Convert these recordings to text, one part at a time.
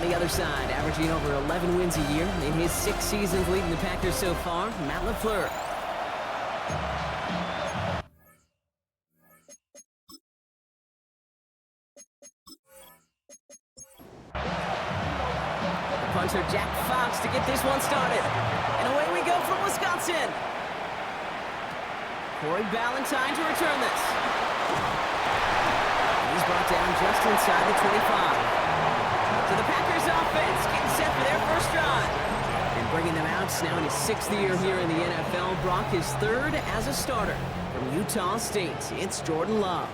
the other side, averaging over 11 wins a year. In his 6 seasons leading the Packers so far, Matt LaFleur. The punter, Jack Fox, to get this one started. And away we go from Wisconsin. Corey Ballantyne to return this. He's brought down just inside the 25. So the Packers offense getting set for their first drive. And bringing them out now in his 6th year here in the NFL. Brock his 3rd as a starter from Utah State. It's Jordan Love.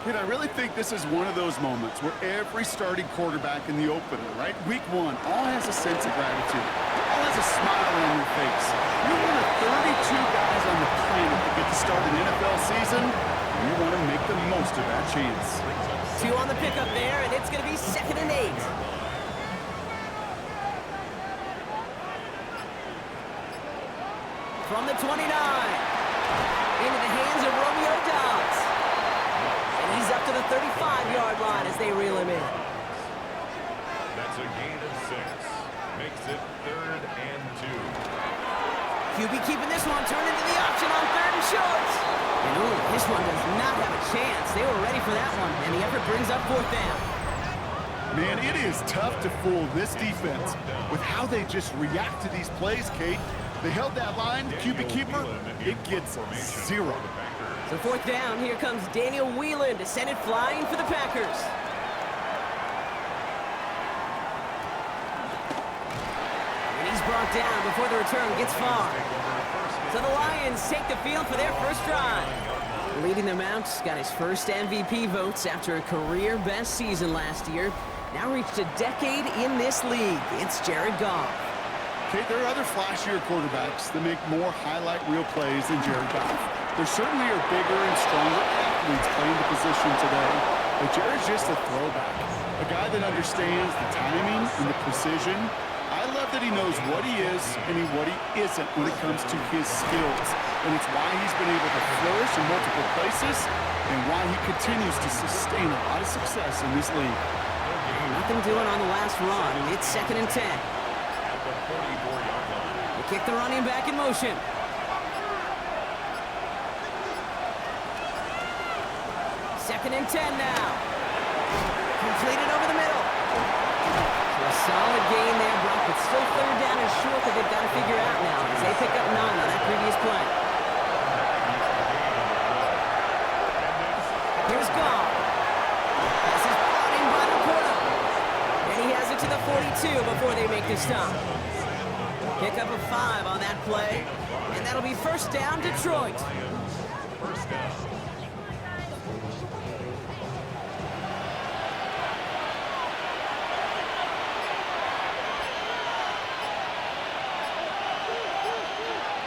Kid, I really think this is one of those moments where every starting quarterback in the opener, right? Week 1, all has a sense of gratitude. All has a smile on their face. You're one of 32 guys on the planet that get to start an NFL season, and you want to make the most of that chance. 2 on the pickup there, and it's going to be 2nd and 8. From the 29. Into the hands of Romeo Dobbs. And he's up to the 35-yard line as they reel him in. That's a gain of 6. Makes it 3rd and 2. QB keeping this one, turned into the option on 3rd and short. And ooh, this one does not have a chance. They were ready for that one, and the effort brings up 4th down. Man, it is tough to fool this defense with how they just react to these plays, Kate. They held that line, QB keeper, it gets 0. So 4th down, here comes Daniel Whelan to send it flying for the Packers. And he's brought down before the return gets far. So the Lions take the field for their first drive. Leading them out, got his first MVP votes after a career-best season last year. Now reached a decade in this league. It's Jared Goff. Okay, there are other flashier quarterbacks that make more highlight reel plays than Jared Goff. There certainly are bigger and stronger athletes playing the position today, but Jared's just a throwback. A guy that understands the timing and the precision. I love that he knows what he is and what he isn't when it comes to his skills. And it's why he's been able to flourish in multiple places and why he continues to sustain a lot of success in this league. Nothing doing on the last run. It's 2nd and 10. They kick the running back in motion. Second and 10 now. Completed over the middle. So a solid gain there, Brock, but still 3rd down and short that they've got to figure out now as they pick up 9 on that previous play. Here's Goff. This is brought in by Laporta. And he has it to the 42 before they make the stop. Pick up a 5 on that play. And that'll be 1st down, Detroit. First down.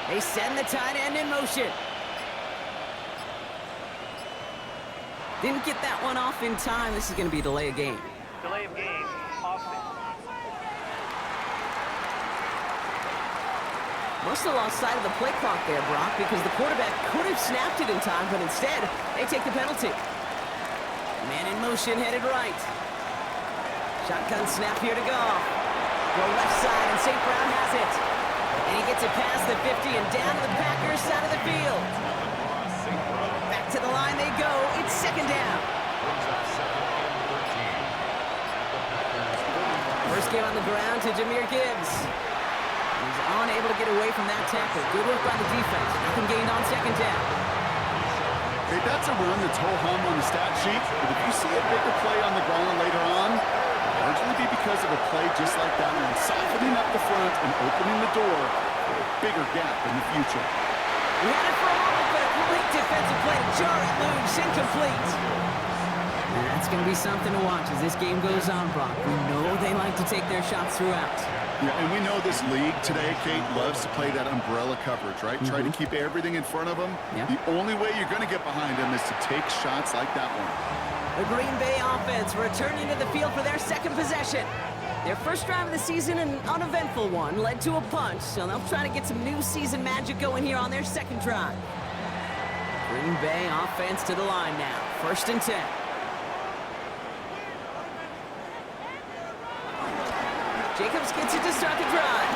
They send the tight end in motion. Didn't get that one off in time. This is going to be a delay of game. Delay of game. Offense. Must have lost sight of the play clock there, Brock, because the quarterback could have snapped it in time, but instead, they take the penalty. Man in motion, headed right. Shotgun snap here to go. Go left side, and St. Brown has it. And he gets it past the 50 and down to the Packers side of the field. Back to the line they go. It's 2nd down. First game on the ground to Jahmyr Gibbs. He's unable to get away from that tackle. Good work by the defense. Nothing gained on 2nd down. Hey, that's a run that's ho-hum on the stat sheet, but if you see a bigger play on the ground later on, it'll largely be because of a play just like that one, softening up the front and opening the door for a bigger gap in the future. We had it for a moment, but a complete defensive play to jar it loose, incomplete. And that's going to be something to watch as this game goes on, Brock. We know they like to take their shots throughout. Yeah, and we know this league today, Kate, loves to play that umbrella coverage, right? Try to keep everything in front of them. Yep. The only way you're going to get behind them is to take shots like that one. The Green Bay offense returning to the field for their 2nd possession. Their first drive of the season, an uneventful one, led to a punch, so they'll try to get some new season magic going here on their 2nd drive. Green Bay offense to the line now. 1st and 10. Jacobs gets it to start the drive.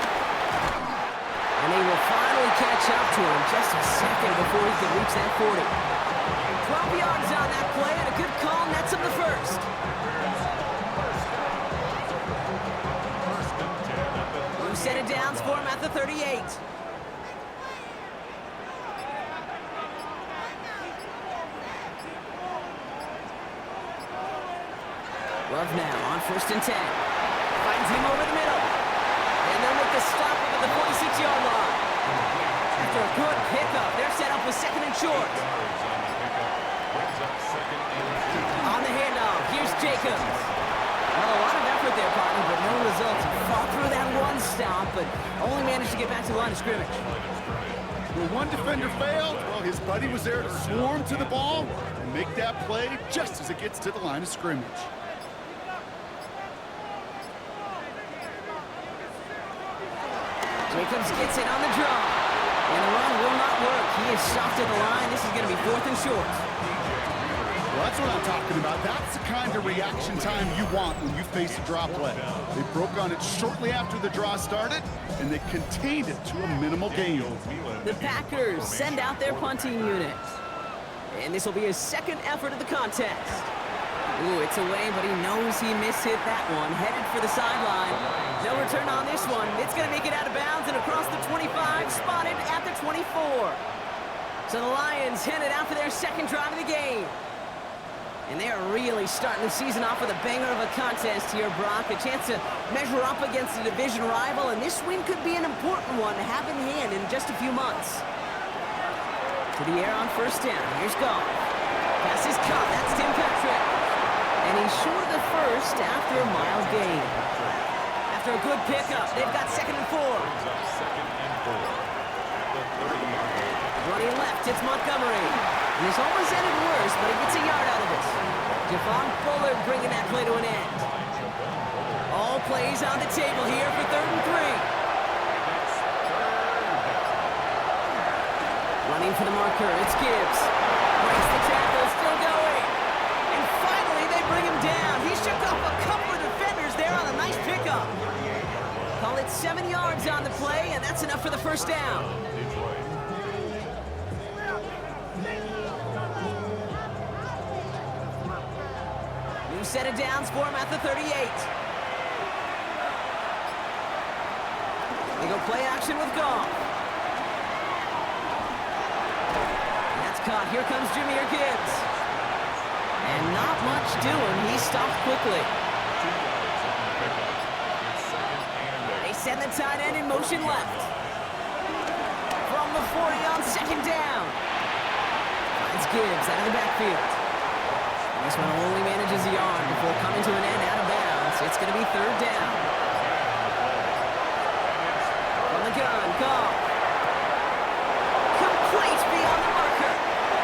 And they will finally catch up to him just a second before he can reach that 40. 12 yards on that play, and a good call nets him the first. New set of downs for him at the 38. Love now on 1st and 10. Finds him over the middle. And they'll make the stop at the 46-yard line. After a good pickup, they're set up with 2nd and short. On the handoff, here's Jacobs. Well, a lot of effort there, partner, but no results. He fought through that one stop, but only managed to get back to the line of scrimmage. Well, one defender failed. Well, his buddy was there to swarm to the ball and make that play just as it gets to the line of scrimmage. Jacobs gets it on the draw. And the run will not work. He is stopped at the line. This is going to be 4th and short. Well, that's what I'm talking about. That's the kind of reaction time you want when you face a draw play. They broke on it shortly after the draw started, and they contained it to a minimal gain. The Packers send out their punting unit. And this will be his 2nd effort of the contest. Ooh, it's away, but he knows he mishit that one. Headed for the sideline. No return on this one. It's going to make it out of bounds and across the 25, spotted at the 24. So the Lions headed out for their 2nd drive of the game. And they are really starting the season off with a banger of a contest here, Brock. A chance to measure up against a division rival, and this win could be an important one to have in hand in just a few months. To the air on 1st down. Here's Goff. Pass is caught. That's Tim Patrick. And he's short of the first after a mile gain. After a good pickup, they've got 2nd and 4. Running left, it's Montgomery. And this almost ended worse, but he gets a yard out of it. Javon Bullard bringing that play to an end. All plays on the table here for 3rd and 3. Running for the marker, it's Gibbs. Breaks the tackle, still going. And finally, they bring him down. He shook off a couple of defenders there on a nice pickup. Call it 7 yards on the play, and that's enough for the 1st down. New set of downs for him at the 38. They go play action with Goff. That's caught. Here comes Jahmyr Gibbs. And not much doing. He stopped quickly. They send the tight end in motion left. From the 40 on 2nd down. Finds Gibbs out of the backfield. And this one only manages a yard before coming to an end out of bounds. It's going to be 3rd down. From the gun, Goff. Complete beyond the marker.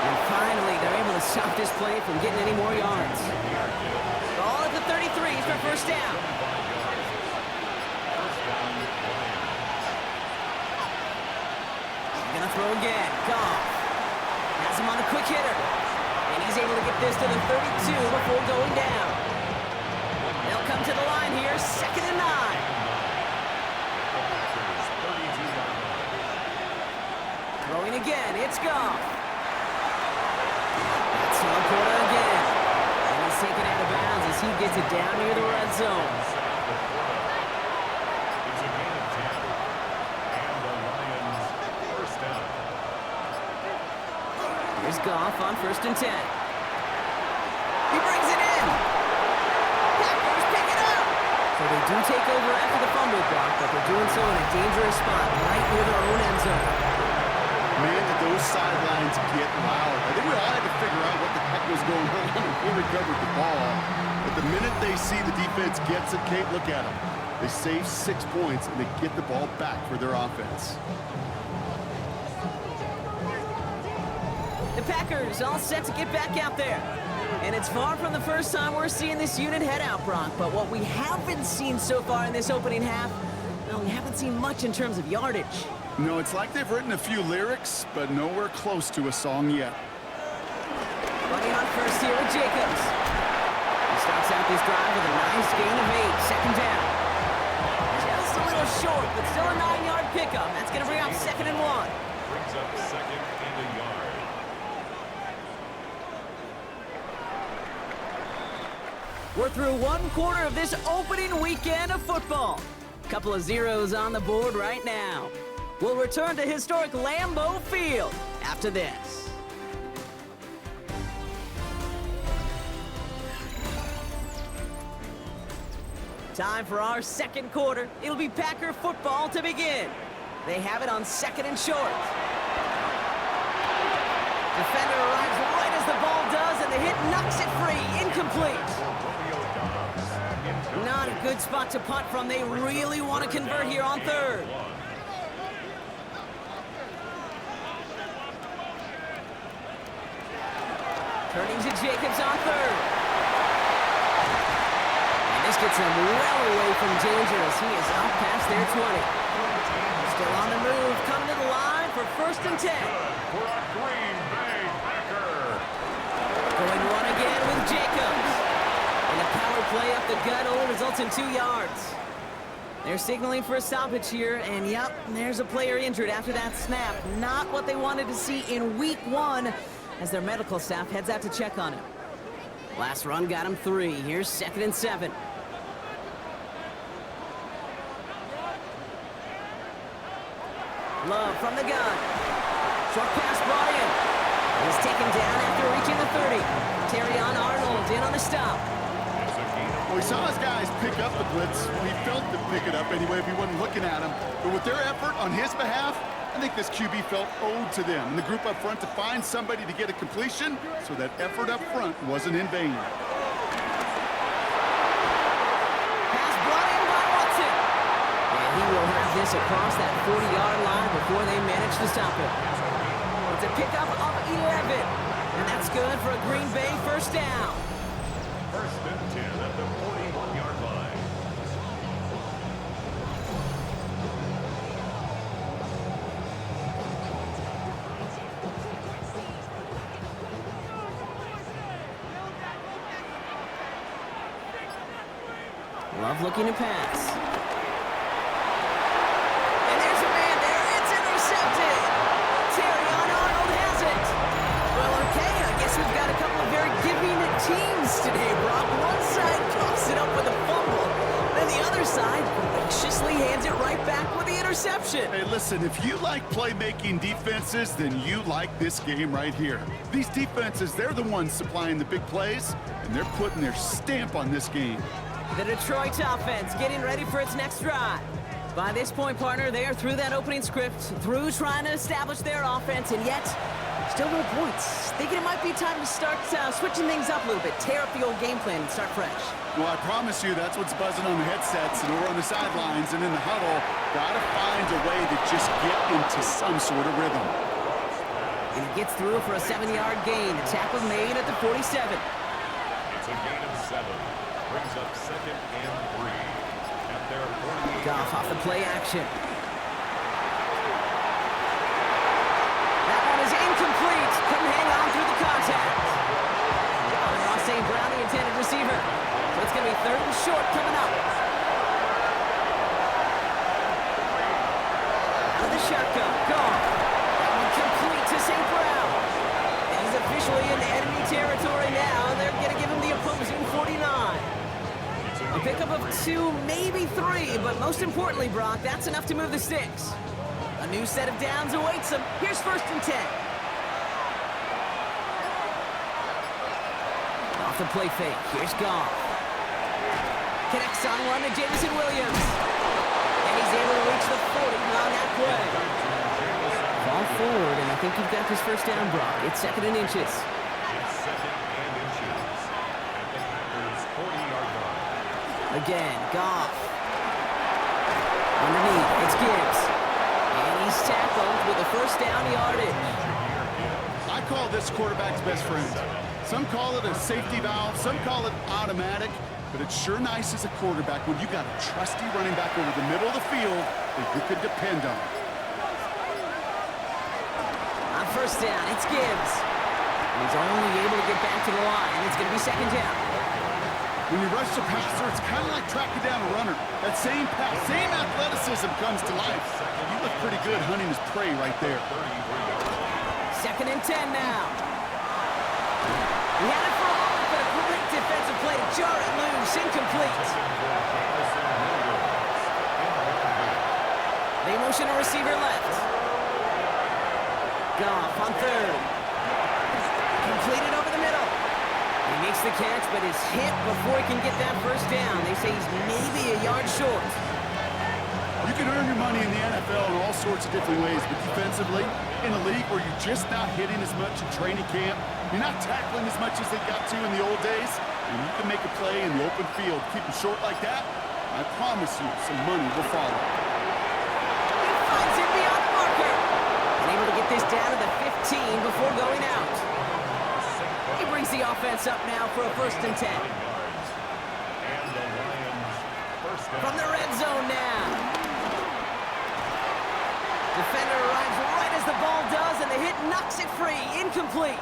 And finally, they're able to stop this play from getting any more yards. Ball at the 33 for 1st down. They're gonna throw again. Goff has him on a quick hitter. And he's able to get this to the 32 before going down. They'll come to the line here, 2nd and 9. Throwing again, it's Goff. That's Laporta again. And he's taken out of bounds as he gets it down near the red zone. Here's Goff on 1st and 10. He brings it in. Packers pick it up. So they do take over after the fumble block, but they're doing so in a dangerous spot right near their own end zone. Man, did those sidelines get loud. I think we all had to figure out what the heck was going on when we recovered the ball. But the minute they see the defense gets it, Kate, look at them. They save 6 points, and they get the ball back for their offense. The Packers all set to get back out there. And it's far from the first time we're seeing this unit head out, Brock. But what we haven't seen so far in this opening half, well, we haven't seen much in terms of yardage. No, it's like they've written a few lyrics, but nowhere close to a song yet. Running on 1st here with Jacobs. He starts out this drive with a nice gain of 8, 2nd down. Jacob. That's going to bring up 2nd and 1. Brings up 2nd and a yard. We're through one quarter of this opening weekend of football. Couple of zeros on the board right now. We'll return to historic Lambeau Field after this. Time for our second quarter. It'll be Packer football to begin. They have it on 2nd and short. Defender arrives right as the ball does, and the hit knocks it free. Incomplete. Not a good spot to punt from. They really want to convert here on 3rd. Turning to Jacobs on 3rd. And this gets them well away from danger as he is out past their 20. Still on the move, coming to the line for 1st and 10. For a Green Bay Packer. Going one again with Jacobs. And a power play up the gut only results in 2 yards. They're signaling for a stoppage here, and yep, there's a player injured after that snap. Not what they wanted to see in week 1 as their medical staff heads out to check on him. Last run got him 3. Here's 2nd and 7. Love from the gun. Short pass brought in. He's taken down after reaching the 30. Terrion Arnold in on the stop. Well, he saw his guys pick up the blitz. Well, he felt to pick it up anyway if he wasn't looking at him. But with their effort on his behalf, I think this QB felt owed to them and the group up front to find somebody to get a completion, so that effort up front wasn't in vain. Pass brought in by Watson. And he will have this across that 40-yard line before they manage to stop him. It's a pickup of 11. And that's good for a Green Bay 1st down. 1st and 10 at the 41-yard line. Love looking to pass. And there's a man there. It's intercepted. Terrion Arnold has it. Well, okay, I guess we've got a couple of very giving teams today, Brock. One side coughs it up with a fumble, then the other side graciously hands it right back with the interception. Hey, listen, if you like playmaking defenses, then you like this game right here. These defenses, they're the ones supplying the big plays, and they're putting their stamp on this game. The Detroit offense getting ready for its next drive. By this point, partner, they are through that opening script, through trying to establish their offense, and yet still no points. Thinking it might be time to start switching things up a little bit, tear up the old game plan and start fresh. Well, I promise you that's what's buzzing on the headsets and over on the sidelines and in the huddle. Gotta find a way to just get into some sort of rhythm. And he gets through for a 7-yard gain. The tackle made at the 47. It's a gain of 7. Brings up 2nd and 3 at their 48. Goff off the play action. That one is incomplete. Couldn't hang on through the contact. Ross St. Brown, the intended receiver. So it's going to be 3rd and short coming up. Out of the shotgun. Goff. That one complete to St. Brown. And he's officially in enemy territory now. They're going to give him the opposing 49. A pickup of 2, maybe 3, but most importantly, Brock, that's enough to move the sticks. A new set of downs awaits them. Here's 1st and 10. Off the play fake. Here's Goff. Connects on one to Jameson Williams. And he's able to reach the 40 on that play. Ball forward, and I think you've got this 1st down, Brock. It's 2nd and inches. It's 2nd and inches at the Packers' 40-yard line. Again, Goff. Underneath, it's Gibbs. And he's tackled with a 1st down yardage. I call this quarterback's best friend. Some call it a safety valve, some call it automatic, but it's sure nice as a quarterback when you got a trusty running back over the middle of the field that you could depend on. On 1st down, it's Gibbs. And he's only able to get back to the line. It's going to be 2nd down. When you rush the passer, it's kind of like tracking down a runner. That same pass, same athleticism comes to life. He looked pretty good hunting his prey right there. 2nd and 10 now. He had it for a moment, but a great defensive play to jar it loose. Incomplete. They motion a receiver left. Goff on 3rd. Completed over the middle. He makes the catch, but is hit before he can get that first down. They say he's maybe a yard short. You can earn your money in the NFL in all sorts of different ways, but defensively, in a league where you're just not hitting as much in training camp, you're not tackling as much as they got to in the old days, and you can make a play in the open field, keep them short like that, I promise you some money will follow. He finds it beyond the marker. And able to get this down to the 15 before going out. He brings the offense up now for a 1st and 10. From the red zone now. Defender arrives right as the ball does, and the hit knocks it free. Incomplete.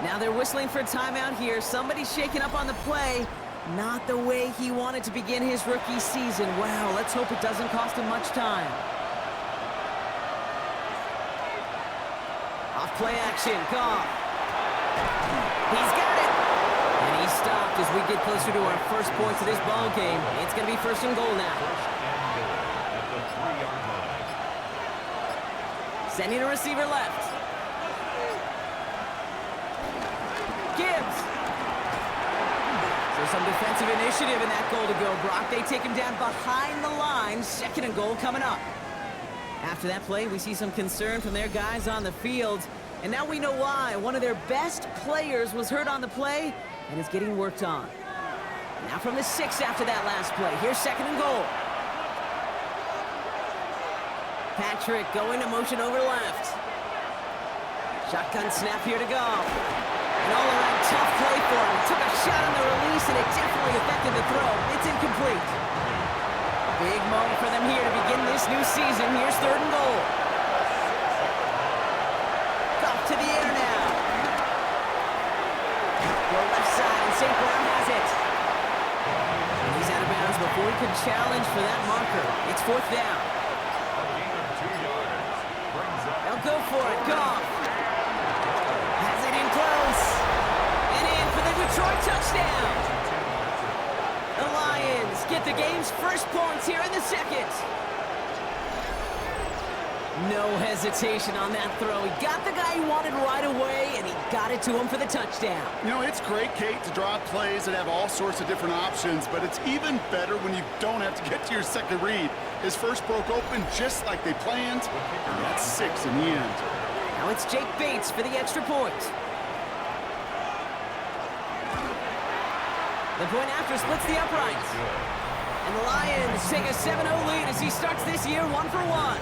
Now they're whistling for timeout here. Somebody's shaking up on the play. Not the way he wanted to begin his rookie season. Wow, let's hope it doesn't cost him much time. Off play action, Goff. He's got it. And he's stopped as we get closer to our first points of this ball game. It's going to be 1st and goal now. At the 3-yard line. Sending a receiver left. Gibbs. So some defensive initiative in that goal to go, Brock. They take him down behind the line. 2nd and goal coming up. After that play, we see some concern from their guys on the field. And now we know why. One of their best players was hurt on the play and is getting worked on. Now from the 6 after that last play. Here's 2nd and goal. Patrick going to motion over left. Shotgun snap here to go. And all around tough play for him. Took a shot on the release and it definitely affected the throw. It's incomplete. Big moment for them here to begin this new season. Here's 3rd and goal. Goff to the air now. Go left side and St. Brown has it. And he's out of bounds before he could challenge for that marker. It's 4th down. They'll go for it. Goff. Has it in close. And in for the Detroit touchdown. The Lions get the game's first points here in the 2nd. No hesitation on that throw. He got the guy he wanted right away, and he got it to him for the touchdown. You know, it's great, Kate, to draw plays that have all sorts of different options, but it's even better when you don't have to get to your second read. His first broke open just like they planned, and that's 6 in the end. Now it's Jake Bates for the extra point. The point after splits the uprights. And the Lions take a 7-0 lead as he starts this year 1-for-1.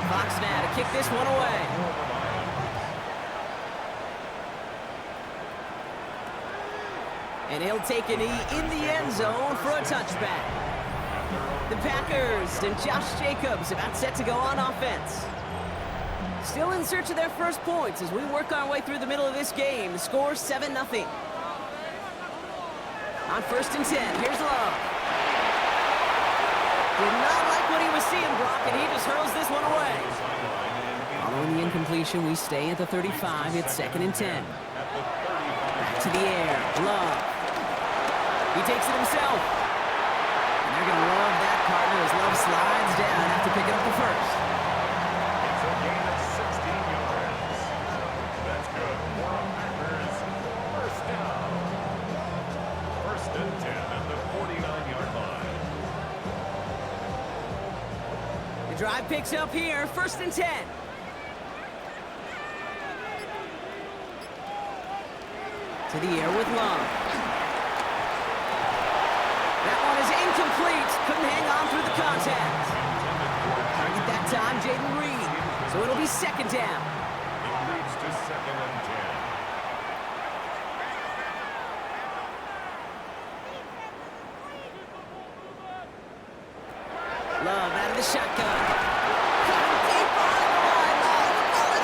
Fox now to kick this one away. And he'll take a knee in the end zone for a touchback. The Packers and Josh Jacobs about set to go on offense. Still in search of their first points as we work our way through the middle of this game. The score 7-0. On 1st and 10, here's Love. Did not like what he was seeing, Brock, and he just hurls this one away. Following the incompletion, we stay at the 35. It's 2nd and 10. Back to the air. Love. He takes it himself. And they're going to love that partner as Love slides down after picking up the first. It's a gain of 16 yards. That's good for a Packers. First down. 1st and 10 at the 49-yard line. The drive picks up here. 1st and 10. To the air with Love. That one is incomplete. Couldn't hang on through the contact. Target that time, Jaden Reed. So it'll be 2nd down. It leads to 2nd and 10. Love out of the shotgun. Coming deep on the line. Oh, the ball is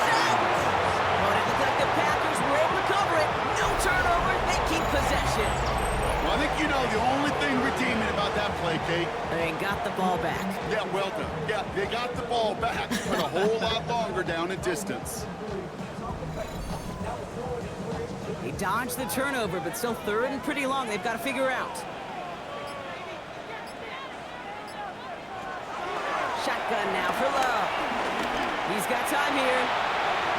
play, Kate. They got the ball back. Yeah, well done. Yeah, they got the ball back, but a whole lot longer down in distance. He dodged the turnover, but still third and pretty long. They've got to figure out. Shotgun now for Love. He's got time here.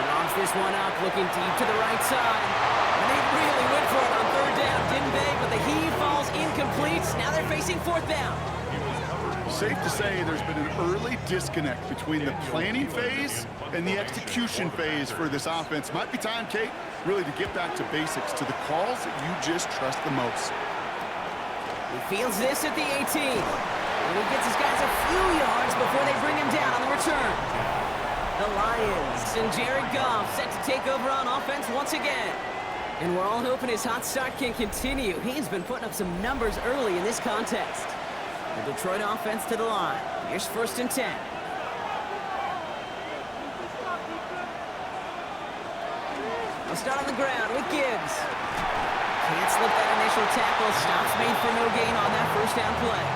He arms this one up, looking deep to the right side. And they really went for it on third down, didn't they? But the heave falls incomplete. Now they're facing fourth down. Safe to say there's been an early disconnect between the planning phase and the execution phase for this offense. Might be time, Kate, really to get back to basics, to the calls that you just trust the most. He fields this at the 18. And he gets his guys a few yards before they bring him down on the return. The Lions and Jared Goff set to take over on offense once again. And we're all hoping his hot start can continue. He's been putting up some numbers early in this contest. The Detroit offense to the line. Here's 1st and 10. They'll start on the ground with Gibbs. Can't slip that initial tackle. Stops made for no gain on that first down play.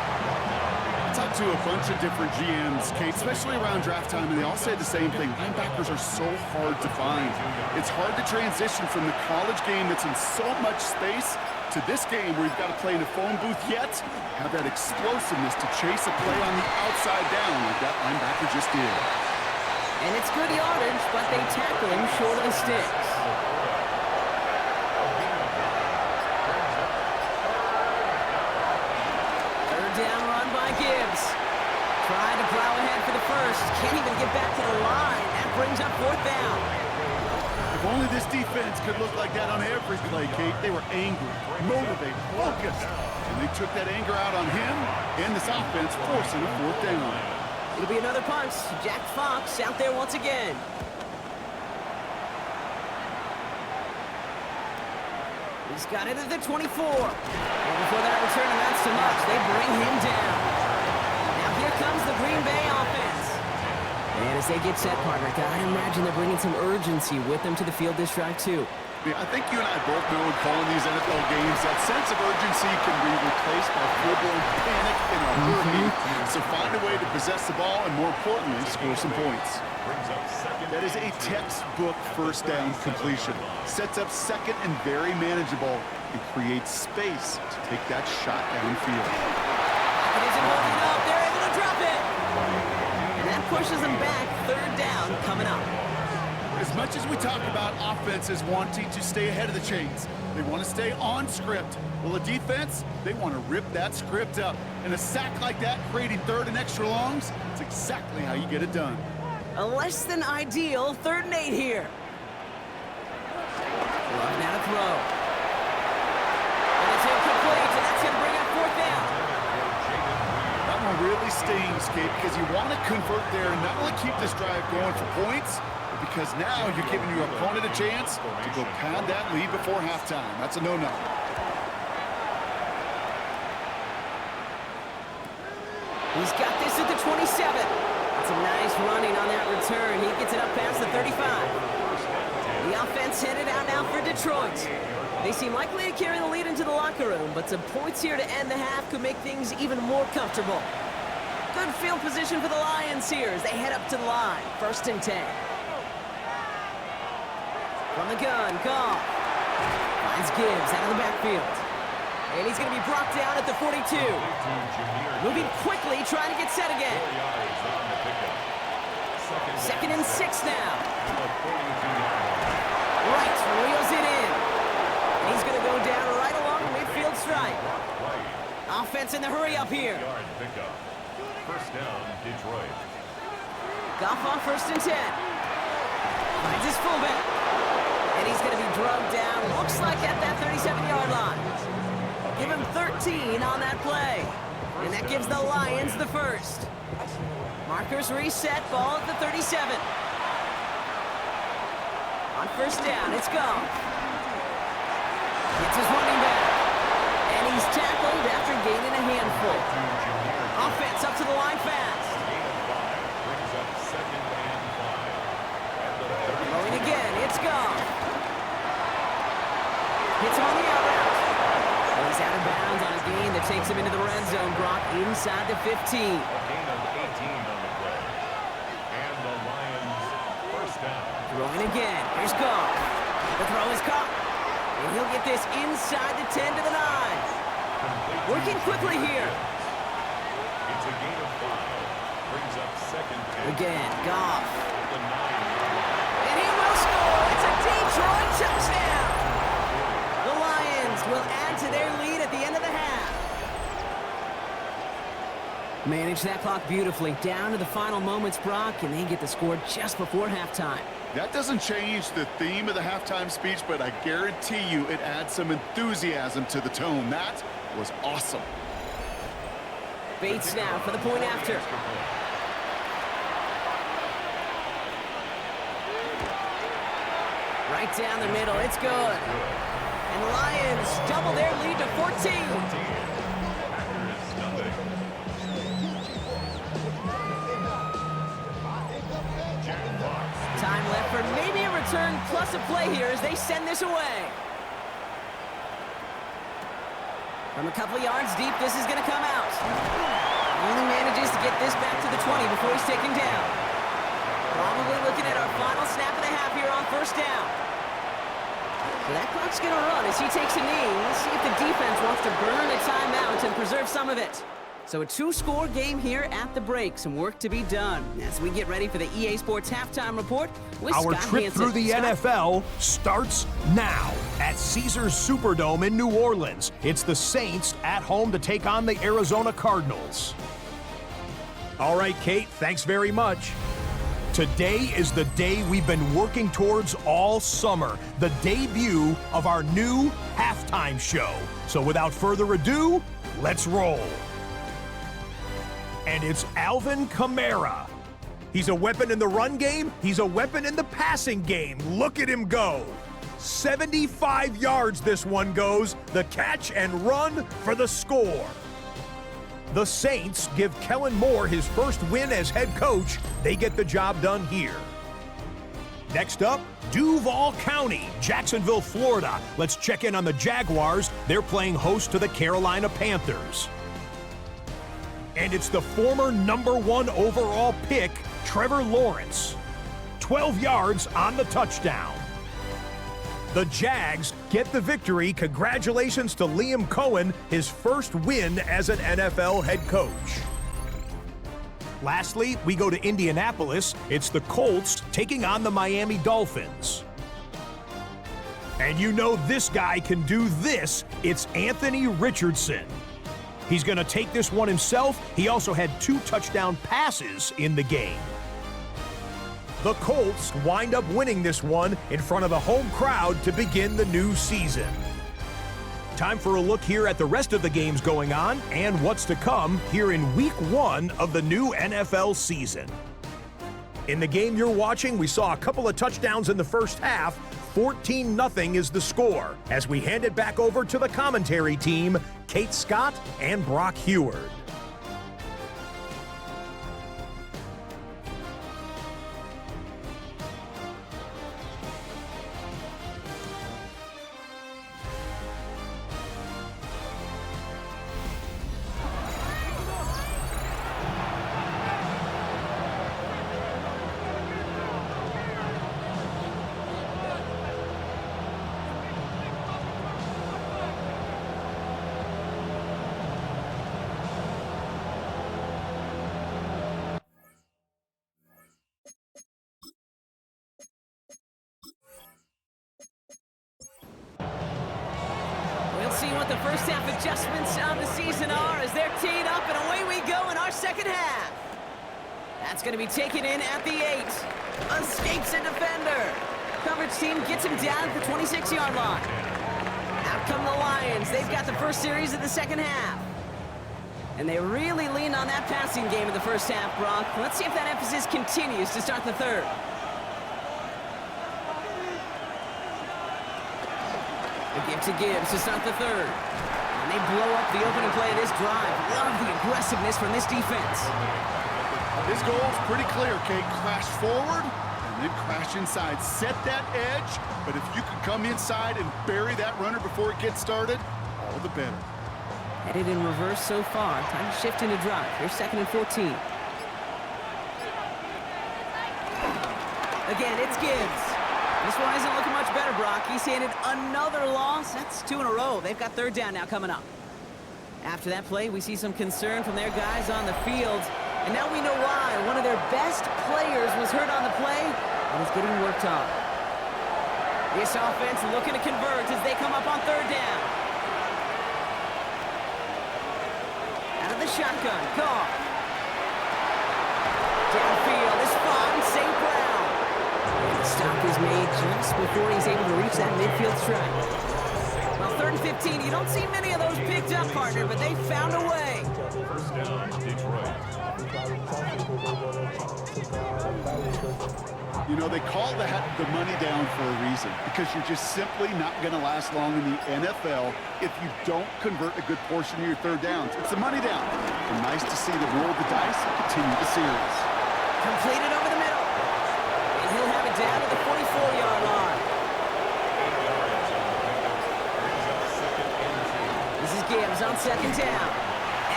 Talked to a bunch of different GMs, Kate, especially around draft time, and they all say the same thing. Linebackers are so hard to find. It's hard to transition from the college game that's in so much space to this game where you've got to play in a phone booth, yet have that explosiveness to chase a play on the outside down like that linebacker just did. And it's good yardage, but they tackle him short of the sticks. Third down run by Gibbs. Trying to plow ahead for the first. Can't even get back to the line. That brings up fourth down. If only this defense could look like that on every play, Kate. They were angry, motivated, focused. And they took that anger out on him and this offense, forcing a fourth down. It'll be another punt. Jack Fox out there once again. He's got it at the 24. And before that return amounts to much, they bring him down. Now here comes the Green Bay offense. And as they get set, partner, I imagine they're bringing some urgency with them to the field this drive, too. Yeah, I think you and I both know in calling these NFL games, that sense of urgency can be replaced by full-blown panic in a hurry. So find a way to possess the ball and, more importantly, score some points. That is a textbook first down completion. Sets up second and very manageable and creates space to take that shot downfield. It isn't holding up. They're able to drop it. And that pushes them back. Third down coming up. As much as we talk about offenses wanting to stay ahead of the chains, they want to stay on script. Well, a defense, they want to rip that script up. And a sack like that, creating third and extra longs, it's exactly how you get it done. A less than ideal 3rd and 8 here. Love now to throw. And it's incomplete, and that's going to bring up fourth down. That one really stings, Kate, because you want to convert there and not only keep this drive going for points, but because now you're giving your opponent a chance to go pad that lead before halftime. That's a no-no. He's got this at the 27. Some nice running on that return. He gets it up past the 35. The offense headed out now for Detroit. They seem likely to carry the lead into the locker room, but some points here to end the half could make things even more comfortable. Good field position for the Lions here as they head up to the line. 1st and 10. From the gun, Goff. Finds Gibbs out of the backfield. And he's going to be brought down at the 42. Moving quickly, trying to get set again. 2nd and 6 now. Right, reels it in. And he's going to go down right along the midfield stripe. Offense in the hurry up here. First down, Detroit. Goff on 1st and 10. Finds his fullback. And he's going to be drugged down, looks like at that 37-yard line. Give him 13 on that play. And that gives the Lions the first. Markers reset, ball at the 37. On 1st down, it's Goff. Gets his running back. And he's tackled after gaining a handful. Offense up to the line fast. Going again, it's Goff. Hits him on the out route. He's out of bounds on his gain that takes him into the red zone, Brock, inside the 15. A gain of 18 on the play. And the Lions first down. Throwing again. Here's Goff. The throw is caught. And he'll get this inside the 10 to the 9. Working quickly here. It's a gain of 5. Brings up second and Again, Goff. the 9-yard line. And he will score. It's a Detroit touchdown. The Lions will add to their lead at the end of the half. Manage that clock beautifully. Down to the final moments, Brock, and they get the score just before halftime. That doesn't change the theme of the halftime speech, but I guarantee you it adds some enthusiasm to the tone. That was awesome. Bates now for the point after. Right down the middle. It's good. And the Lions double their lead to 14. Time left for maybe a return plus a play here as they send this away. From a couple yards deep, this is going to come out. Only manages to get this back to the 20 before he's taken down. Probably looking at our final snap of the half here on first down. So that clock's going to run as he takes a knee. Let's see if the defense wants to burn a timeout and preserve some of it. So a two-score game here at the break. Some work to be done as we get ready for the EA Sports Halftime Report with Our Scott trip Hansen. through the Scott? NFL starts now at Caesars Superdome in New Orleans. It's the Saints at home to take on the Arizona Cardinals. All right, Kate, thanks very much. Today is the day we've been working towards all summer, the debut of our new halftime show. So without further ado, let's roll. And it's Alvin Kamara. He's a weapon in the run game. He's a weapon in the passing game. Look at him go. 75 yards this one goes. The catch and run for the score. The Saints give Kellen Moore his first win as head coach. They get the job done here. Next up, Duval County, Jacksonville, Florida. Let's check in on the Jaguars. They're playing host to the Carolina Panthers. And it's the former #1 overall pick, Trevor Lawrence. 12 yards on the touchdown. The Jags get the victory. Congratulations to Liam Cohen, his first win as an NFL head coach. Lastly, we go to Indianapolis. It's the Colts taking on the Miami Dolphins. And you know this guy can do this. It's Anthony Richardson. He's going to take this one himself. He also had 2 touchdown passes in the game. The Colts wind up winning this one in front of the home crowd to begin the new season. Time for a look here at the rest of the games going on and what's to come here in Week 1 of the new NFL season. In the game you're watching, we saw a couple of touchdowns in the first half. 14-0 is the score as we hand it back over to the commentary team, Kate Scott and Brock Heward. See what the first half adjustments of the season are as they're teed up, and away we go in our second half. That's going to be taken in at the 8. Escapes a defender. Coverage team gets him down at the 26-yard line. Out come the Lions. They've got the first series of the second half. And they really leaned on that passing game in the first half, Brock. Let's see if that emphasis continues to start the third. The give to Gibbs to start the third. And they blow up the opening play of this drive. Love the aggressiveness from this defense. His goal is pretty clear, Kate. Crash forward and then crash inside. Set that edge, but if you can come inside and bury that runner before it gets started, all the better. Headed in reverse so far. Time to shift into drive. Here's 2nd and 14. Again, it's Gibbs. This one isn't looking much better, Brock. He's handed another loss. That's 2 in a row. They've got 3rd down now coming up. After that play, we see some concern from their guys on the field. And now we know why. One of their best players was hurt on the play and is getting worked on. This offense looking to convert as they come up on 3rd down. Out of the shotgun, Goff. Downfield is Fon St. Brown. And the stop is made just before he's able to reach that midfield strike. Well, 3rd and 15, you don't see many of those picked up, partner, but they found a way. First down, Detroit. You know, they call that the money down for a reason, because you're just simply not going to last long in the NFL if you don't convert a good portion of your 3rd downs. It's a money down. And nice to see them roll the dice and continue the series. Completed over the middle. And he'll have it down to the 44-yard line. This is Gibbs on 2nd down.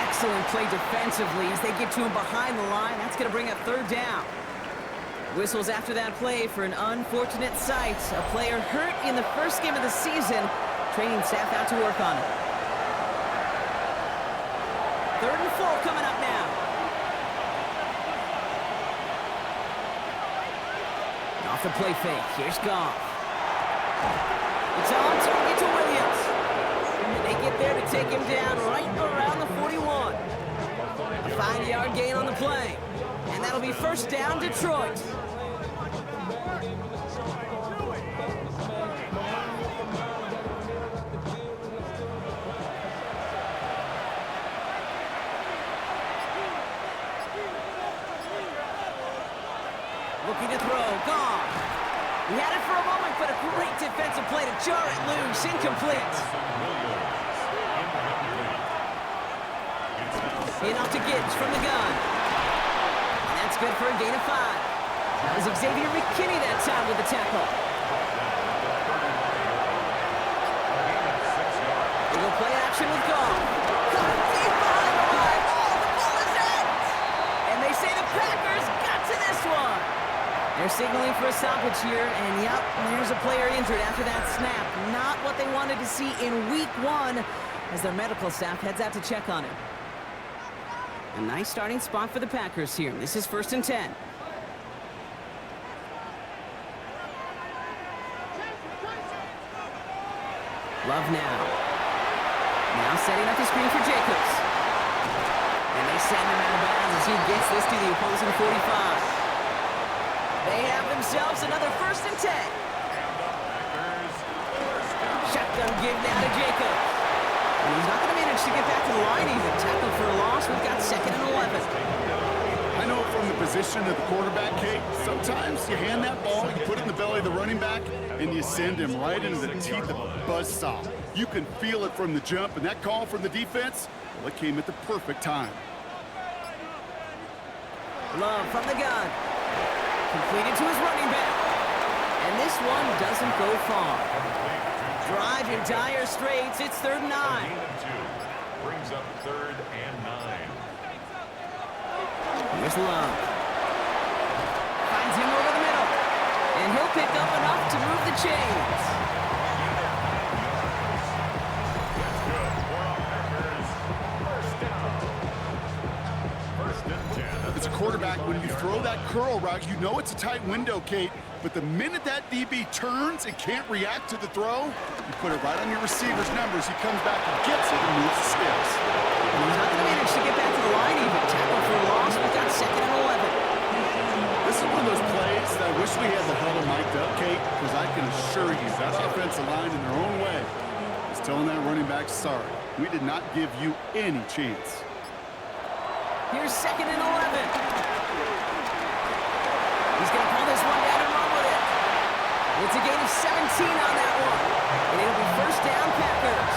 Excellent play defensively as they get to him behind the line. That's going to bring up 3rd down. Whistles after that play for an unfortunate sight. A player hurt in the first game of the season. Training staff out to work on it. 3rd and 4 coming up now. Off the play fake. Here's Goff. It's on target to Williams. And they get there to take him down right around the 41. A 5-yard gain on the play. And that'll be 1st down, Detroit. Looking to throw, Goff. He had it for a moment, but a great defensive play to jar it loose, incomplete. In off to Gibbs from the gun. And that's good for a gain of 5. That was Xavier McKinney that time with the tackle. They go play action with Goff. Got it deep behind the line. Oh, the ball is in! And they say the Packers got to this one. They're signaling for a stoppage here, and yep, there's a player injured after that snap. Not what they wanted to see in week 1 as their medical staff heads out to check on him. A nice starting spot for the Packers here. This is 1st and 10. Love now. Now setting up the screen for Jacobs. And they send him out of bounds as he gets this to the opposing 45. They have themselves another 1st and 10. Shotgun give now to Jacobs. And he's not going to manage to get back to the line even. Tackled for a loss. We've got 2nd and 11. I know from the position of the quarterback, Kate, sometimes you hand that ball, you put it in the belly of the running back, and you send him right into the teeth of a buzzsaw. You can feel it from the jump, and that call from the defense, well, it came at the perfect time. Love from the gun. Completed to his running back. And this one doesn't go far. Drive in dire straits. It's 3rd and 9. Brings up 3rd and 9. Here's Love. Finds him over the middle. And he'll pick up enough to move the chains. That's good. Packers. 1st down. 1st and 10. As a quarterback, when you throw that curl route, you know it's a tight window, Kate. But the minute that DB turns and can't react to the throw, you put it right on your receiver's numbers. He comes back and gets it and moves the sticks. And he's not going to manage to get back to the line even. Tackle for a loss. We've got 2nd and 11. This is one of those plays that I wish we had the huddle mic'd up, Kate, because I can assure you that offensive line in their own way is telling that running back, sorry, we did not give you any chance. Here's 2nd and 11. He's going to pull this one down and run with it. It's a gain of 17 on that one. And it'll be 1st down, Packers.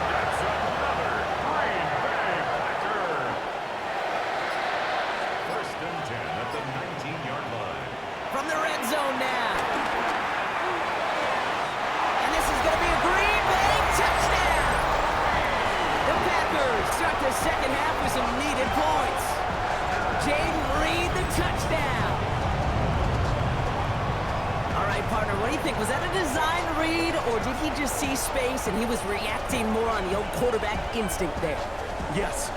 That's another Green Bay Packer. 1st and 10 at the 19-yard line. From the red zone now. And this is going to be a Green Bay Jaden Reed, the touchdown. All right, partner, what do you think? Was that a design read, or did he just see space and he was reacting more on the old quarterback instinct there? Yes.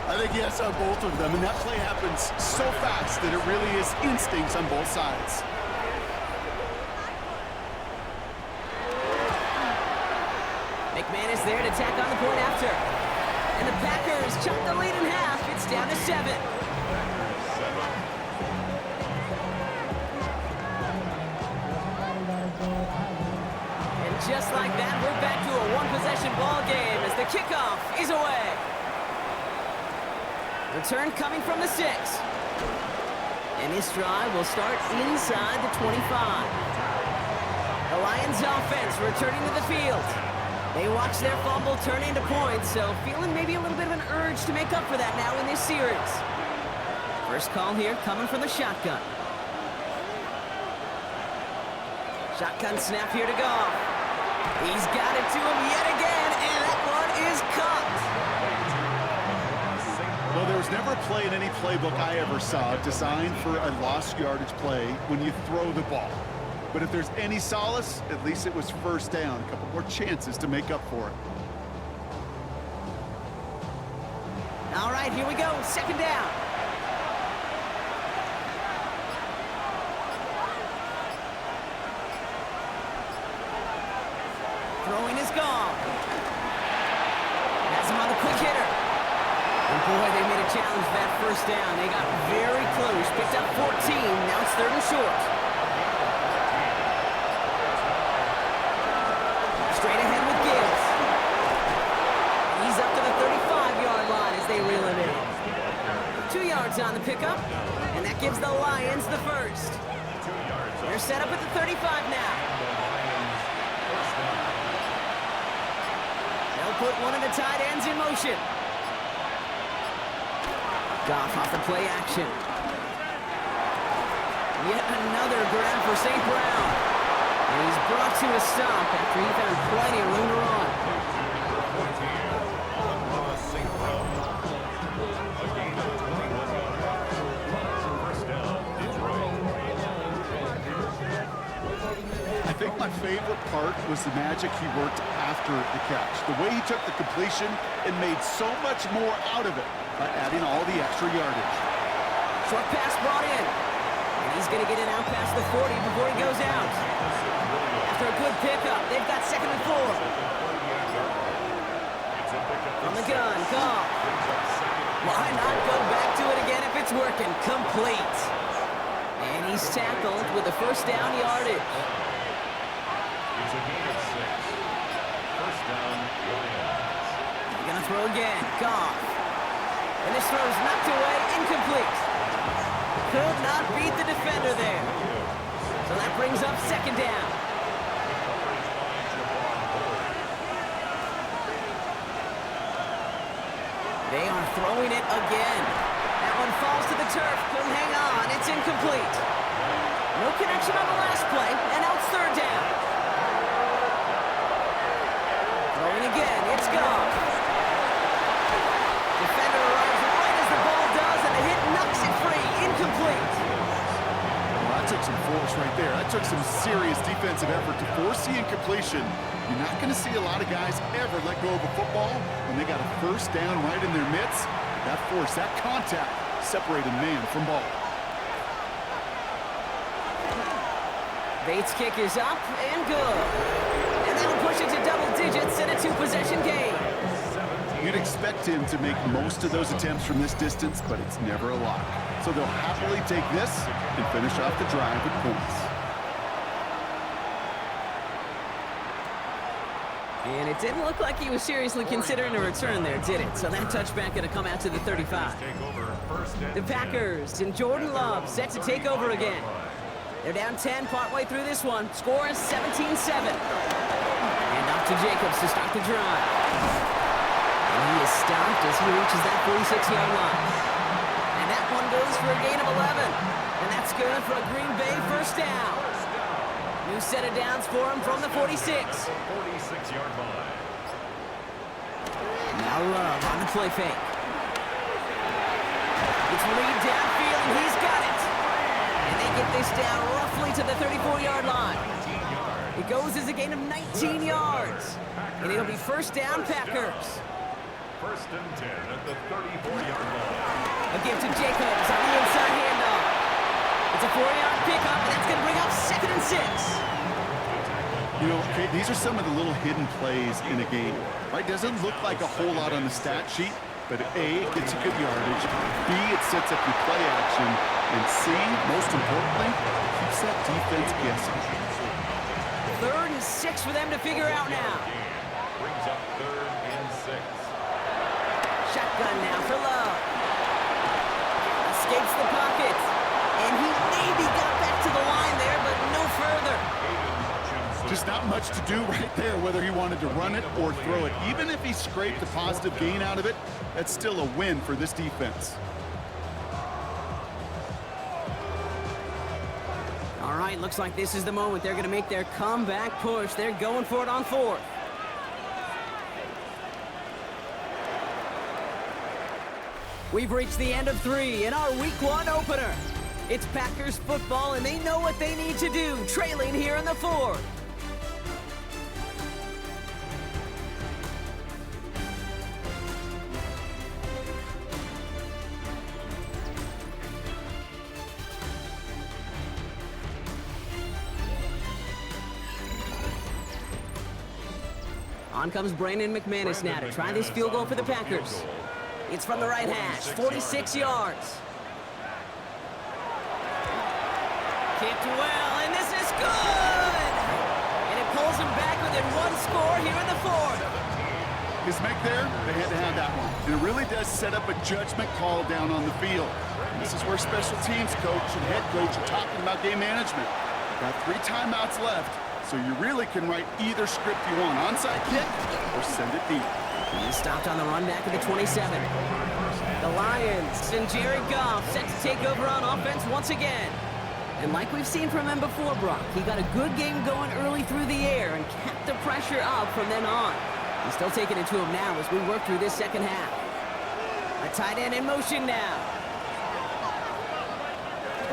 I think yes on both of them, and that play happens so fast that it really is instincts on both sides. McManus there to tack on the point after. And the Packers chop the lead in half. It's down to 7. And just like that, we're back to a one-possession ball game as the kickoff is away. Return coming from the 6. And this drive will start inside the 25. The Lions offense returning to the field. They watch their fumble turn into points, so feeling maybe a little bit of an urge to make up for that now in this series. First call here coming from the shotgun. Shotgun snap here to Goff. He's got it to him yet again, and that one is caught. Well, there was never a play in any playbook I ever saw designed for a lost yardage play when you throw the ball. But if there's any solace, at least it was first down. A couple more chances to make up for it. All right, here we go. Second down. Throwing is gone. Has him on the quick hitter. And boy, they made a challenge for that first down. They got very close. Picked up 14. Now it's 3rd and short. Straight ahead with Gibbs. He's up to the 35-yard line as they reel him in. 2 yards on the pickup, and that gives the Lions the first. They're set up at the 35 now. They'll put one of the tight ends in motion. Goff off the play action. Yet another grab for St. Brown. And he's brought to a stop after he found plenty of room to run. I think my favorite part was the magic he worked after the catch. The way he took the completion and made so much more out of it by adding all the extra yardage. Short pass brought in. And he's going to get it out past the 40 before he goes out. After a good pickup, they've got 2nd and 4. From the gun, Goff. Why not go back to it again if it's working? Complete. And he's tackled with a first down yardage. It's a gain of 6. First down, Lions. They're going to throw again. Goff. And this throw is knocked away, incomplete. Could not beat the defender there. So that brings up 2nd down. They are throwing it again. That one falls to the turf. Couldn't hang on. It's incomplete. No connection on the last play, and now it's 3rd down. Throwing again. It's gone. Defender arrives right as the ball does, and the hit knocks it free. Incomplete. Well, that took some force right there. That took some serious defensive effort to force the incompletion. You're not going to see a lot of guys ever let go of a football when they got a first down right in their midst. That force, that contact, separated man from ball. Bates' kick is up and good. And that'll push it to double digits in a 2-possession game. You'd expect him to make most of those attempts from this distance, but it's never a lock. So they'll happily take this and finish off the drive with points. And it didn't look like he was seriously considering a return there, did it? So that touchback going to come out to the 35. The Packers and Jordan Love set to take over again. They're down 10 partway through this one. Score is 17-7. And off to Jacobs to start the drive. And he is stopped as he reaches that 46-yard line. And that one goes for a gain of 11. And that's good for a Green Bay first down. New set of downs for him from the 46. 46-yard line. Now Love on the play fake. read downfield, and he's got it. And they get this down roughly to the 34-yard line. It goes as a gain of 19 yards. And it'll be first down, Packers. First and 10 at the 34-yard line. A give to Jacobs on the inside handoff. It's a 4-yard pickup, and that's going to bring up 2nd and 6. You know, okay, these are some of the little hidden plays in a game, right? Doesn't look like a whole lot on the stat sheet, but A, it gets you good yardage, B, it sets up your play action, and C, most importantly, keeps that defense guessing. 3rd and 6 for them to figure out now. Brings up 3rd and 6. Shotgun now for Love. Escapes the pocket. And he maybe got back to the line there, but no further. Just not much to do right there, whether he wanted to run it or throw it. Even if he scraped a positive gain out of it, that's still a win for this defense. All right, looks like this is the moment. They're going to make their comeback push. They're going for it on 4th. We've reached the end of 3 in our Week 1 opener. It's Packers football, and they know what they need to do, trailing here in the 4th. On comes Brandon McManus now to try this field goal for the Packers. It's from the right hash, 46 yards. Kicked well, and this is good! And it pulls them back within 1 score here in the 4th. His make there, they had to have that one. And it really does set up a judgment call down on the field. And this is where special teams coach and head coach are talking about game management. Got 3 timeouts left, so you really can write either script you want. Onside kick or send it deep. He stopped on the run back at the 27. The Lions and Jared Goff set to take over on offense once again. And like we've seen from him before, Brock, he got a good game going early through the air and kept the pressure up from then on. He's still taking it to him now as we work through this second half. A tight end in motion now.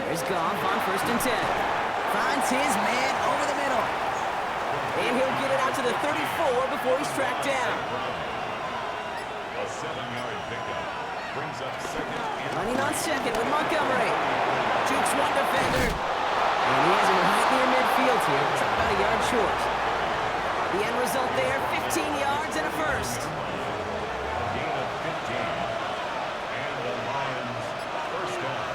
There's Goff on 1st and 10. Finds his man over the middle. And he'll get it out to the 34 before he's tracked down. A 7-yard pickup. Brings up 2nd and Running on 2nd with Montgomery. Jukes one defender. And he has him right near midfield here. It's about a yard short. The end result there, 15 yards and a first. gain of 15. And the Lions first down.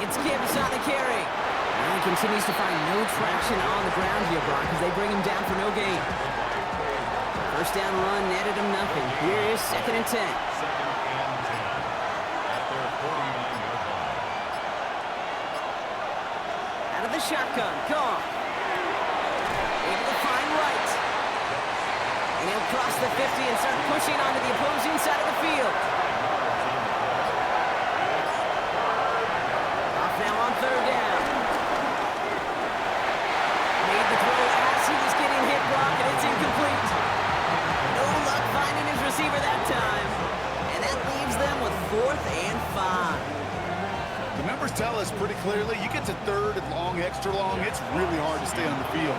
It's Gibbs on the carry. And he continues to find no traction on the ground here, Brock, as they bring him down for no gain. First down run netted him nothing. Here is 2nd and 10. 2nd and 10 at their 49-yard line. Out of the shotgun, Goff. Able to find right. And he'll cross the 50 and start pushing onto the opposing side of the field. Goff now on 3rd down. Made the throw as he was getting hit, Brock, and it's incomplete. No luck finding his receiver that time. And that leaves them with 4th and 5. The numbers tell us pretty clearly, you get to 3rd and long, extra long, it's really hard to stay on the field.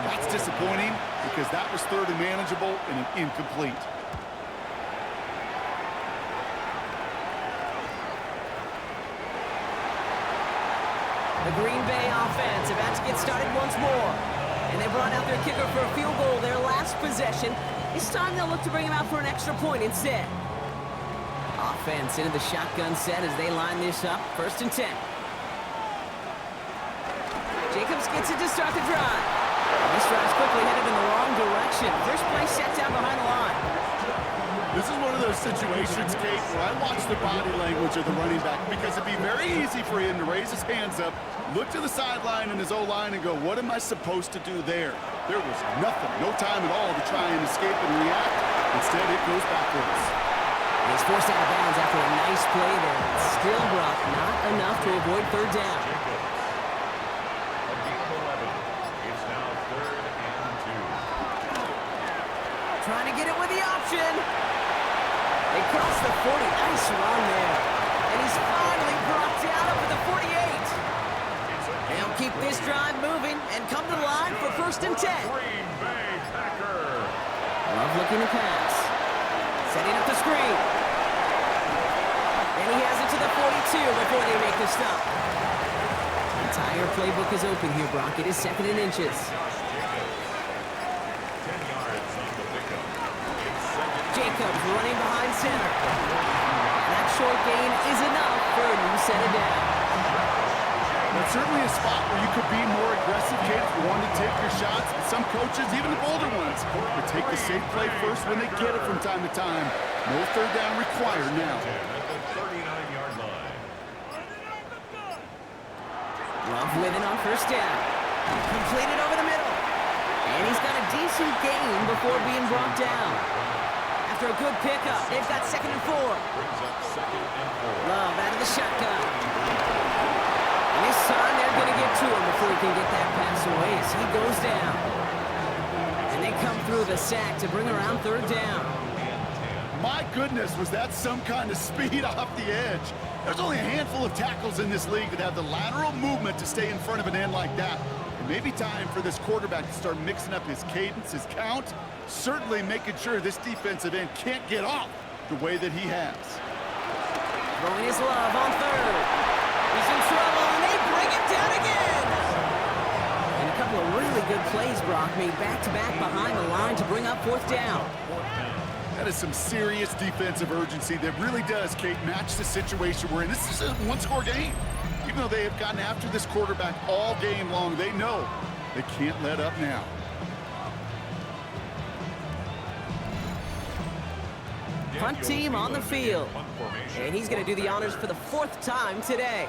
That's disappointing because that was 3rd and manageable and an incomplete. The Green Bay offense about to get started once more. And they brought out their kicker for a field goal their last possession. This time they'll look to bring him out for an extra point instead. Offense into the shotgun set as they line this up. 1st and 10. Jacobs gets it to start the drive. This drive's quickly headed in the wrong direction. First play set down behind the line. This is one of those situations, Kate, where I watch the body language of the running back because it'd be very easy for him to raise his hands up, look to the sideline and his O-line and go, what am I supposed to do there? There was nothing, no time at all to try and escape and react. Instead, it goes backwards. He's forced out of bounds after a nice play there. Still, Brock, not enough to avoid 3rd down. A gain of 11. It's now 3rd and 2. Trying to get it with the option. option. They cross the 40. Nice run there. And he's finally brought down up to the 48. They'll keep this drive moving and come to the line for 1st and 10. Green Bay Packer. Love looking to pass. Setting up the screen. And he has it to the 42 before they make the stop. The entire playbook is open here, Brock. It is 2nd and inches. Josh Jacobs. 10 yards on the pickup. It's 2nd. Jacobs running behind center. And that short gain is enough for a new set of downs. That's certainly a spot where you could be more aggressive, Kate, if you want to take your shots. But some coaches, even the bolder ones, would take the safe play first when they get it from time to time. No 3rd down required now. At the 39-yard line. Love with it on 1st down. Completed over the middle. And he's got a decent gain before being brought down. After a good pickup, they've got 2nd and 4. Brings up 2nd and 4. Love out of the shotgun. And this time they're going to get to him before he can get that pass away as he goes down. And they come through the sack to bring around 3rd down. My goodness, was that some kind of speed off the edge. There's only a handful of tackles in this league that have the lateral movement to stay in front of an end like that. It may be time for this quarterback to start mixing up his cadence, his count, certainly making sure this defensive end can't get off the way that he has. Throwing his love on 3rd. He's in trouble, and they bring him down again. And a couple of really good plays, Brock, made back-to-back behind the line to bring up 4th down. That is some serious defensive urgency that really does, Kate, match the situation we're in. This is a one-score game. Even though they have gotten after this quarterback all game long, they know they can't let up now. Punt team on the field. And he's going to do the honors for the 4th time today.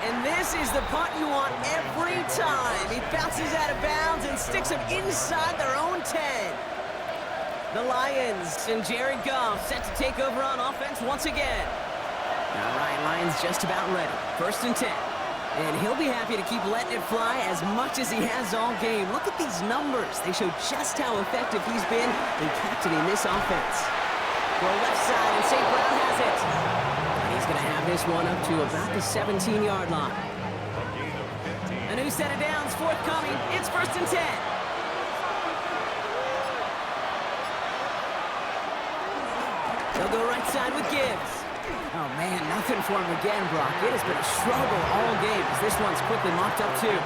And this is the punt you want every time. He bounces out of bounds and sticks him inside their own 10. The Lions and Jared Goff set to take over on offense once again. All right, Lions just about ready. 1st and 10. And he'll be happy to keep letting it fly as much as he has all game. Look at these numbers. They show just how effective he's been in captaining this offense. Go left side, and St. Brown has it. And he's going to have this one up to about the 17-yard line. A new set of downs forthcoming. It's 1st and 10. They'll go right side with Gibbs. Oh, man, nothing for him again, Brock. It has been a struggle all game as this one's quickly mopped up, too.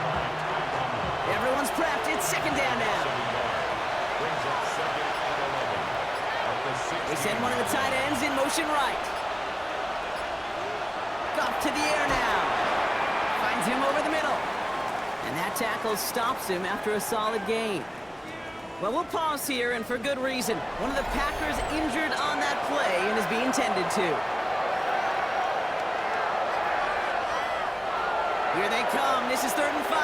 Everyone's prepped. It's 2nd down now. They send one of the tight ends in motion right. Goff to the air now. Finds him over the middle. And that tackle stops him after a solid gain. Well, we'll pause here, and for good reason. One of the Packers injured on that play and is being tended to. Here they come. This is 3rd and 5.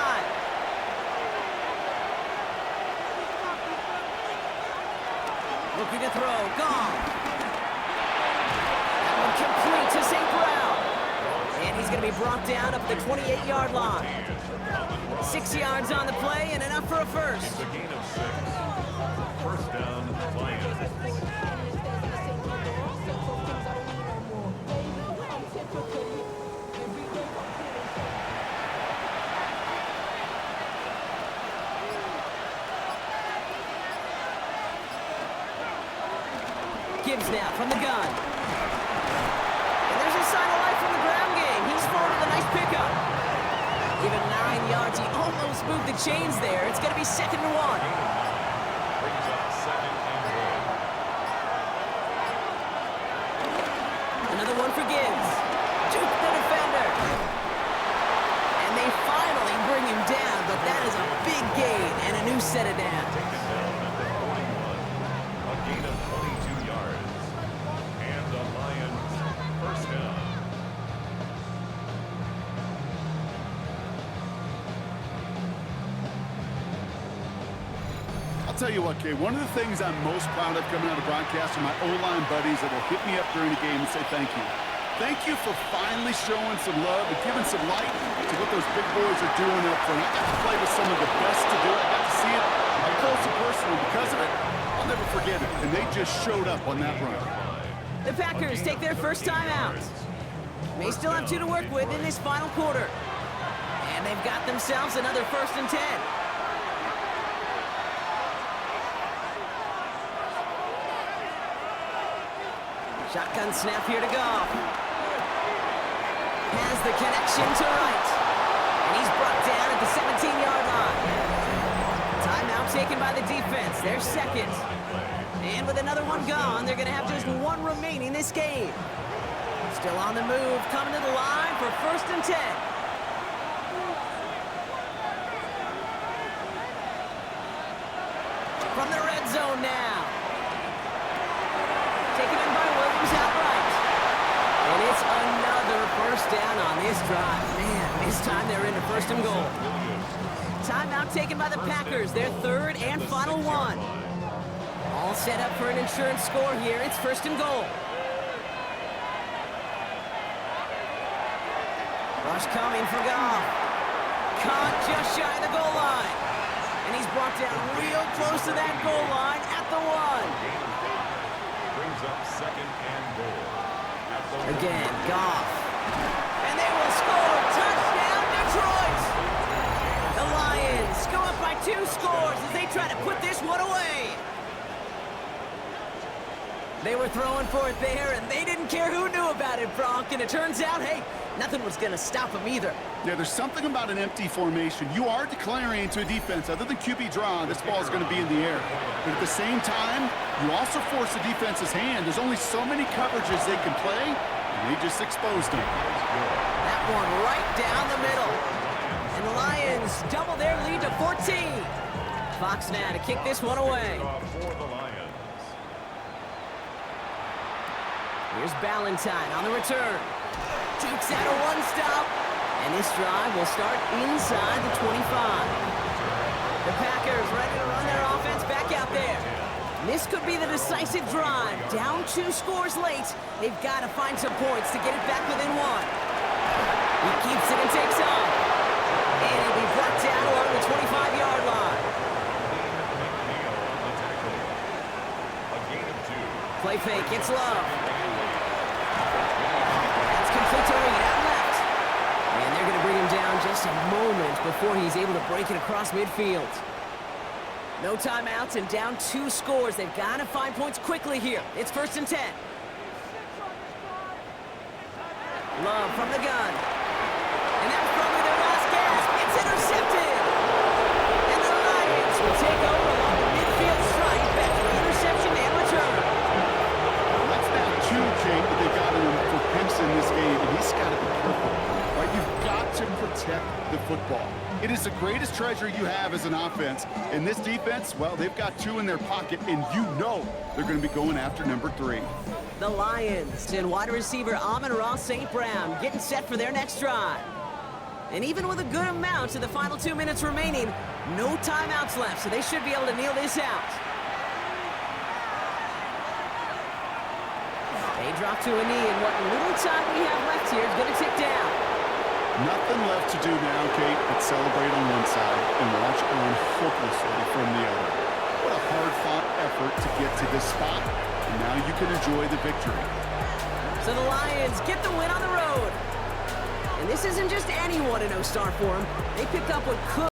Looking to throw. Gone. That one complete to St. Brown. And he's going to be brought down up the 28-yard line. 6 yards on the play and enough for a first. It's a gain of 6. 1st down, Lions. Gibbs now from the gun. And there's a sign of life from the ground game. He's forward with a nice pickup. Given 9 yards, he almost moved the chains there. It's going to be 2nd and 1. Brings up 2nd and 1. Another one for Gibbs. Juke the defender. And they finally bring him down, but that is a big gain and a new set of downs. Taken down at the 41. A gain of 22 yards. And the Lions 1st down. I'll tell you what, Kay, one of the things I'm most proud of coming out of broadcast are my O-line buddies that will hit me up during the game and say thank you. thank you for finally showing some love and giving some light to what those big boys are doing up front. I got to play with some of the best to do it. I got to see it up close and personal. Because of it, I'll never forget it. And they just showed up on that run. The Packers take their first time out. May still have 2 to work with in this final quarter. And they've got themselves another 1st and 10. Shotgun snap here to Goff. Has the connection to Wright. And he's brought down at the 17-yard line. Timeout taken by the defense. Their second. And with another one gone, they're going to have just 1 remaining this game. Still on the move, coming to the line for 1st and 10. From the red zone now. Taken in by Williams outright. And it's another 1st down on this drive. Man, this time they're into 1st and goal. Timeout taken by the Packers, their 3rd and final one. All set up for an insurance score here. It's 1st and goal. Rush coming for Goff. Caught just shy of the goal line. And he's brought down real close to that goal line at the 1. Brings up 2nd and goal. Again, Goff. And they will score. Touchdown, Detroit! The Lions go up by 2 scores as they try to put this one away. They were throwing for it there, and they didn't care who knew about it, Bronk. And it turns out, hey, nothing was going to stop them either. Yeah, there's something about an empty formation. You are declaring to a defense, other than QB draw, this ball is going to be in the air. But at the same time, you also force the defense's hand. There's only so many coverages they can play, and they just exposed them. That one right down the middle. And the Lions double their lead to 14. Fox now to kick this one away. For the Lions. Here's Ballantyne on the return. Dukes out a 1-stop. And this drive will start inside the 25. The Packers ready to run their offense back out there. This could be the decisive drive. Down 2 scores late. They've got to find some points to get it back within 1. He keeps it and takes off. And he'll be brought down along the 25-yard line. Play fake, it's Love. That's complete to Reed out left. And they're going to bring him down just a moment before he's able to break it across midfield. No timeouts and down 2 scores. They've got to find points quickly here. It's 1st and 10. Love from the gun. And that was probably their last gasp. It's intercepted. And the Lions will take over along the midfield stripe after the interception and return. That's now 2, Jake, that they got him for pimps in this game, and he's got to be careful. Right? You've got to protect the football. It is the greatest treasure you have as an offense. And this defense, well, they've got 2 in their pocket, and you know they're going to be going after number 3. The Lions and wide receiver Amon-Ra St. Brown getting set for their next drive. And even with a good amount to the final 2 minutes remaining, no timeouts left, so they should be able to kneel this out. They drop to a knee, and what little time we have left here is going to tick down. Nothing left to do now, Kate, but celebrate on one side and watch on hopelessly from the other. What a hard-fought effort to get to this spot, and now you can enjoy the victory. So the Lions get the win on the road. And this isn't just anyone in O-Star for them. They pick up what could